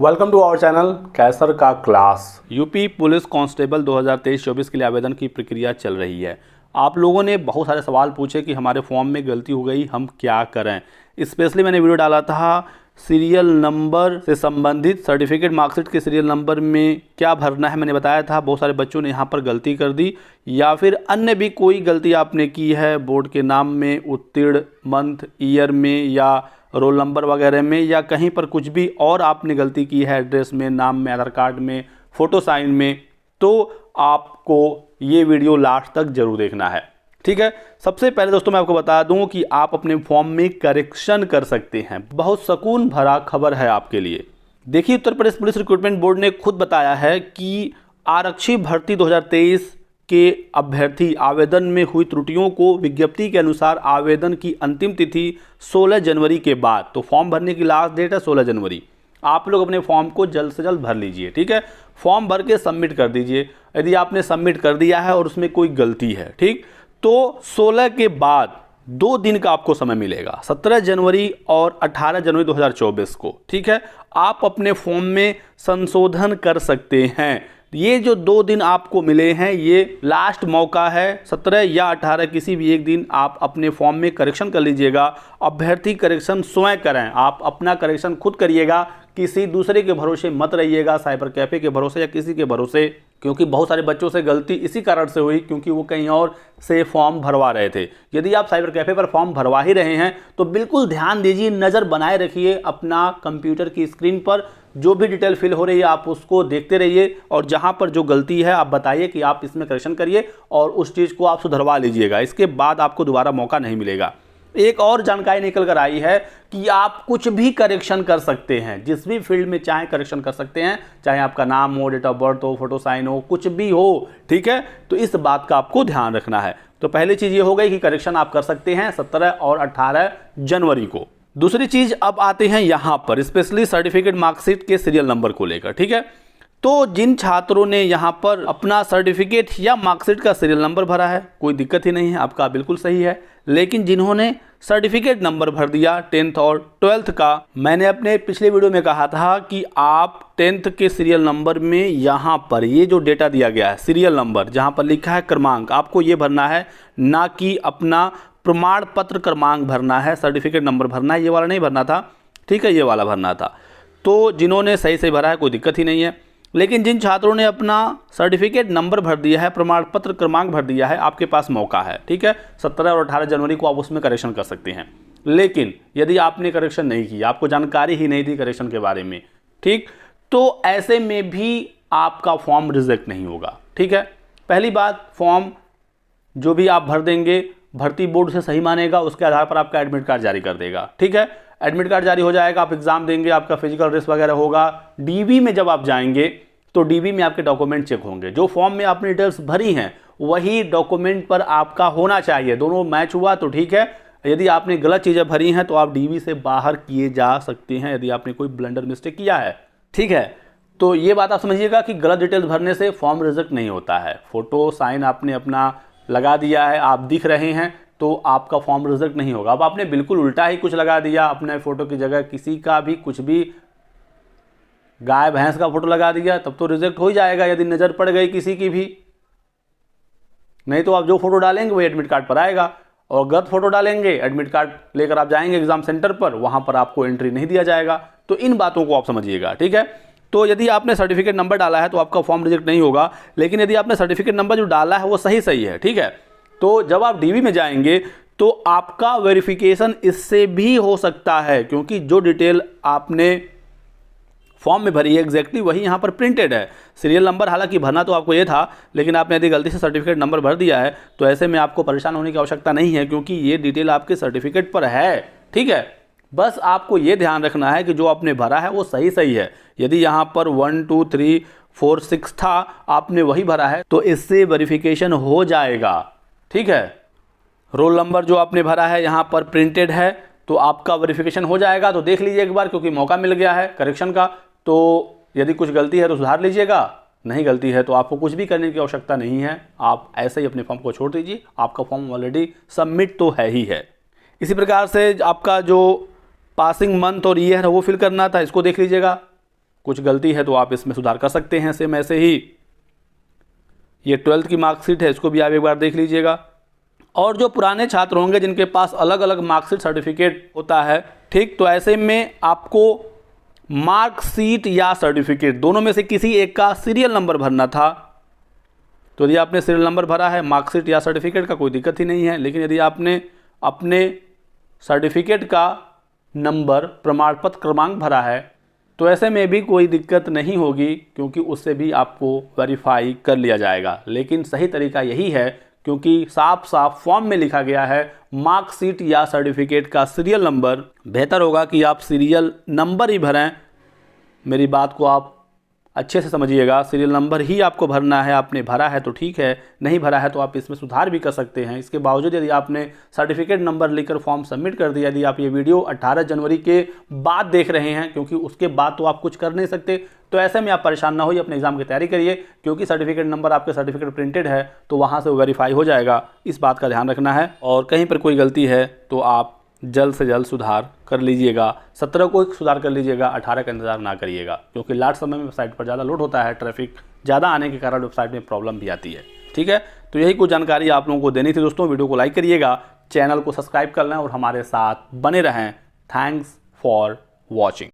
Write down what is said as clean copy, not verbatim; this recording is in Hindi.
वेलकम टू आवर चैनल कैसर का क्लास। यूपी पुलिस कांस्टेबल 2023-24 के लिए आवेदन की प्रक्रिया चल रही है। आप लोगों ने बहुत सारे सवाल पूछे कि हमारे फॉर्म में गलती हो गई, हम क्या करें। स्पेशली मैंने वीडियो डाला था सीरियल नंबर से संबंधित, सर्टिफिकेट मार्कशीट के सीरियल नंबर में क्या भरना है मैंने बताया था। बहुत सारे बच्चों ने यहाँ पर गलती कर दी, या फिर अन्य भी कोई गलती आपने की है बोर्ड के नाम में, उत्तीर्ण मंथ ईयर में, या रोल नंबर वगैरह में, या कहीं पर कुछ भी और आपने गलती की है, एड्रेस में, नाम में, आधार कार्ड में, फ़ोटो साइन में, तो आपको ये वीडियो लास्ट तक जरूर देखना है। ठीक है। सबसे पहले दोस्तों मैं आपको बता दूं कि आप अपने फॉर्म में करेक्शन कर सकते हैं। बहुत सुकून भरा खबर है आपके लिए। देखिए, Uttar Pradesh police recruitment board ने खुद बताया है कि आरक्षी भर्ती 2023 के अभ्यर्थी आवेदन में हुई त्रुटियों को विज्ञप्ति के अनुसार आवेदन की अंतिम तिथि 16 जनवरी के बाद, तो फॉर्म भरने की लास्ट डेट है 16 जनवरी। आप लोग अपने फॉर्म को जल्द से जल्द भर लीजिए। ठीक है। फॉर्म भर के सबमिट कर दीजिए। यदि आपने सबमिट कर दिया है और उसमें कोई गलती है, ठीक, तो 16 के बाद 2 दिन का आपको समय मिलेगा, 17 जनवरी और 18 जनवरी 2024 को। ठीक है। आप अपने फॉर्म में संशोधन कर सकते हैं। ये जो 2 दिन आपको मिले हैं, ये लास्ट मौका है। 17 या 18 किसी भी एक दिन आप अपने फॉर्म में करेक्शन कर लीजिएगा। अभ्यर्थी करेक्शन स्वयं करें, आप अपना करेक्शन खुद करिएगा, किसी दूसरे के भरोसे मत रहिएगा, साइबर कैफे के भरोसे या किसी के भरोसे। क्योंकि बहुत सारे बच्चों से गलती इसी कारण से हुई क्योंकि वो कहीं और से फॉर्म भरवा रहे थे। यदि आप साइबर कैफे पर फॉर्म भरवा ही रहे हैं तो बिल्कुल ध्यान दीजिए, नज़र बनाए रखिए अपना कंप्यूटर की स्क्रीन पर। जो भी डिटेल फिल हो रही है आप उसको देखते रहिए, और जहां पर जो गलती है आप बताइए कि आप इसमें करेक्शन करिए और उस चीज़ को आप सुधरवा लीजिएगा। इसके बाद आपको दोबारा मौका नहीं मिलेगा। एक और जानकारी निकल कर आई है कि आप कुछ भी करेक्शन कर सकते हैं, जिस भी फील्ड में चाहे करेक्शन कर सकते हैं, चाहे आपका नाम हो, डेट ऑफ बर्थ हो, फोटो साइन हो, कुछ भी हो। ठीक है। तो इस बात का आपको ध्यान रखना है। तो पहली चीज़ ये हो गई कि करेक्शन आप कर सकते हैं 17 और 18 जनवरी को। दूसरी चीज़ अब आते हैं यहाँ पर, स्पेशली सर्टिफिकेट मार्कशीट के सीरियल नंबर को लेकर। ठीक है। तो जिन छात्रों ने यहाँ पर अपना सर्टिफिकेट या मार्कशीट का सीरियल नंबर भरा है, कोई दिक्कत ही नहीं है, आपका बिल्कुल सही है। लेकिन जिन्होंने सर्टिफिकेट नंबर भर दिया 10th और 12th का, मैंने अपने पिछले वीडियो में कहा था कि आप 10th के सीरियल नंबर में यहाँ पर ये जो डेटा दिया गया है, सीरियल नंबर जहाँ पर लिखा है क्रमांक, आपको ये भरना है, ना कि अपना प्रमाण पत्र क्रमांक भरना है। सर्टिफिकेट नंबर भरना है, ये वाला नहीं भरना था। ठीक है, ये वाला भरना था। तो जिन्होंने सही से भरा है कोई दिक्कत ही नहीं है। लेकिन जिन छात्रों ने अपना सर्टिफिकेट नंबर भर दिया है, प्रमाण पत्र क्रमांक भर दिया है, आपके पास मौका है। ठीक है। 17 और 18 जनवरी को आप उसमें करेक्शन कर सकते हैं। लेकिन यदि आपने करेक्शन नहीं किया, आपको जानकारी ही नहीं थी करेक्शन के बारे में, ठीक, तो ऐसे में भी आपका फॉर्म रिजेक्ट नहीं होगा। ठीक है। पहली बात, फॉर्म जो भी आप भर देंगे भर्ती बोर्ड से सही मानेगा, उसके आधार पर आपका एडमिट कार्ड जारी कर देगा। ठीक है। एडमिट कार्ड जारी हो जाएगा, आप एग्जाम देंगे, आपका फिजिकल टेस्ट वगैरह होगा। डीबी में जब आप जाएंगे तो डीबी में आपके डॉक्यूमेंट चेक होंगे। जो फॉर्म में आपने डिटेल्स भरी हैं वही डॉक्यूमेंट पर आपका होना चाहिए। दोनों मैच हुआ तो ठीक है। यदि आपने गलत चीज़ें भरी हैं तो आप डीबी से बाहर किए जा सकते हैं, यदि आपने कोई ब्लंडर मिस्टेक किया है। ठीक है। तो ये बात आप समझिएगा कि गलत डिटेल्स भरने से फॉर्म रिजेक्ट नहीं होता है। फोटो साइन आपने अपना लगा दिया है, आप दिख रहे हैं, तो आपका फॉर्म रिजेक्ट नहीं होगा। अब आपने बिल्कुल उल्टा ही कुछ लगा दिया, अपने फोटो की जगह किसी का भी कुछ भी गाय भैंस का फोटो लगा दिया, तब तो रिजेक्ट हो ही जाएगा यदि नज़र पड़ गई किसी की भी। नहीं तो आप जो फोटो डालेंगे वही एडमिट कार्ड पर आएगा, और गलत फोटो डालेंगे, एडमिट कार्ड लेकर आप जाएंगे एग्जाम सेंटर पर, वहां पर आपको एंट्री नहीं दिया जाएगा। तो इन बातों को आप समझिएगा। ठीक है। तो यदि आपने सर्टिफिकेट नंबर डाला है तो आपका फॉर्म रिजेक्ट नहीं होगा। लेकिन यदि आपने सर्टिफिकेट नंबर जो डाला है वो सही है, ठीक है, तो जब आप डीबी में जाएंगे तो आपका वेरिफिकेशन इससे भी हो सकता है, क्योंकि जो डिटेल आपने फॉर्म में भरी है एग्जैक्टली वही यहाँ पर प्रिंटेड है। सीरियल नंबर हालांकि भरना तो आपको ये था, लेकिन आपने यदि गलती से सर्टिफिकेट नंबर भर दिया है तो ऐसे में आपको परेशान होने की आवश्यकता नहीं है, क्योंकि ये डिटेल आपके सर्टिफिकेट पर है। ठीक है। बस आपको ये ध्यान रखना है कि जो आपने भरा है वो सही है। यदि यहाँ पर 1 2 3 4 6 था, आपने वही भरा है, तो इससे वेरिफिकेशन हो जाएगा। ठीक है। रोल नंबर जो आपने भरा है यहाँ पर प्रिंटेड है, तो आपका वेरिफिकेशन हो जाएगा। तो देख लीजिए एक बार, क्योंकि मौका मिल गया है करेक्शन का। तो यदि कुछ गलती है तो सुधार लीजिएगा, नहीं गलती है तो आपको कुछ भी करने की आवश्यकता नहीं है। आप ऐसे ही अपने फॉर्म को छोड़ दीजिए, आपका फॉर्म ऑलरेडी सबमिट तो है ही है। इसी प्रकार से आपका जो पासिंग मंथ और ईयर है वो फिल करना था, इसको देख लीजिएगा। कुछ गलती है तो आप इसमें सुधार कर सकते हैं। सेम ऐसे ही ये 12th की मार्कशीट है, इसको भी आप एक बार देख लीजिएगा। और जो पुराने छात्र होंगे जिनके पास अलग अलग मार्कशीट सर्टिफिकेट होता है, ठीक, तो ऐसे में आपको मार्कशीट या सर्टिफिकेट दोनों में से किसी एक का सीरियल नंबर भरना था। तो यदि आपने सीरियल नंबर भरा है मार्कशीट या सर्टिफिकेट का, कोई दिक्कत ही नहीं है। लेकिन यदि आपने अपने सर्टिफिकेट का नंबर, प्रमाण पत्र क्रमांक भरा है, तो ऐसे में भी कोई दिक्कत नहीं होगी, क्योंकि उससे भी आपको वेरीफाई कर लिया जाएगा। लेकिन सही तरीका यही है, क्योंकि साफ साफ फॉर्म में लिखा गया है मार्कशीट या सर्टिफिकेट का सीरियल नंबर। बेहतर होगा कि आप सीरियल नंबर ही भरें। मेरी बात को आप अच्छे से समझिएगा, सीरियल नंबर ही आपको भरना है। आपने भरा है तो ठीक है, नहीं भरा है तो आप इसमें सुधार भी कर सकते हैं। इसके बावजूद यदि आपने सर्टिफिकेट नंबर लिखकर फॉर्म सबमिट कर दिया, यदि आप ये वीडियो 18 जनवरी के बाद देख रहे हैं, क्योंकि उसके बाद तो आप कुछ कर नहीं सकते, तो ऐसे में आप परेशान ना होइए, अपने एग्जाम की तैयारी करिए। क्योंकि सर्टिफिकेट नंबर आपके सर्टिफिकेट प्रिंटेड है तो वहाँ से वेरीफाई हो जाएगा, इस बात का ध्यान रखना है। और कहीं पर कोई गलती है तो आप जल्द से जल्द सुधार कर लीजिएगा। 17 को सुधार कर लीजिएगा, 18 का इंतजार ना करिएगा, क्योंकि लास्ट समय में वेबसाइट पर ज़्यादा लोड होता है, ट्रैफिक ज़्यादा आने के कारण वेबसाइट में प्रॉब्लम भी आती है। ठीक है, तो यही कुछ जानकारी आप लोगों को देनी थी दोस्तों। वीडियो को लाइक करिएगा, चैनल को सब्सक्राइब कर लें और हमारे साथ बने रहें। Thanks for watching.